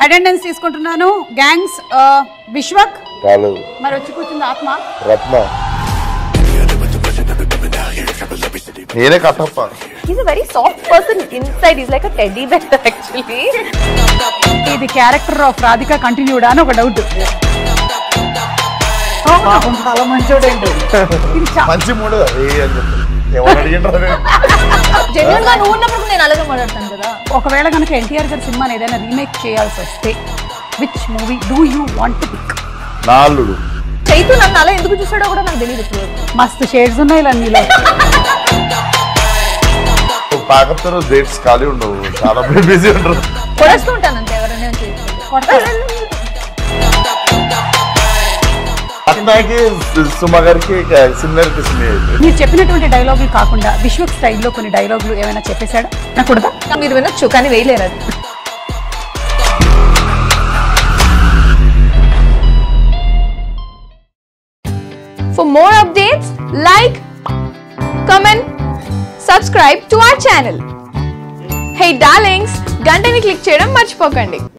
Attendance తీసుకుంటున్నాను. Gangs Vishwak రాలేదు. మరి వచ్చి కూర్చుంది ఆత్మ రత్న. నేనే Kattappa. He's a very soft person inside. He's like a teddy bear actually. ఇది క్యారెక్టర్ ఆఫ్ రాధిక కంటిన్యూడా అని ఒక డౌట్. చాలా మంచోడండి. మంచి మూడు ఎవరు అడిగింటారు. జెన్యూన్ గా నువ్వు ఉన్నప్పుడు నేను అలాగే మాట్లాడతాను కదా. ఒకవేళ కనుక ఎన్టీఆర్ గారి సినిమాని ఏదైనా రీమేక్ చేయాల్సి వస్తే which movie do you want to pick? నాలుడు. చైతు నన్ను అలా ఎందుకు చూసాడో కూడా నాకు తెలియదు ఇప్పుడు. మస్తు షేడ్స్ ఉన్నాయి ఇలా నీలో. పాకతో డేట్స్ ఖాళీ ఉండవు, చాలా బిజీ ఉంటారు. కొడేస్తూ ఉంటాను అంతే ఎవరైనా రత్నాకి సుమ గారికి సిమిలర్ మీరు చెప్పినటువంటి డైలాగులు కాకుండా విశ్వక్ స్టైల్లో కొన్ని డైలాగులు ఏమైనా చెప్పేశాడా? నాకు కూడా మీరు వినొచ్చు కానీ వేయలేరు అది. For more updates, like, comment, subscribe to our channel. Hey darlings, గంటని click చేయడం మర్చిపోకండి.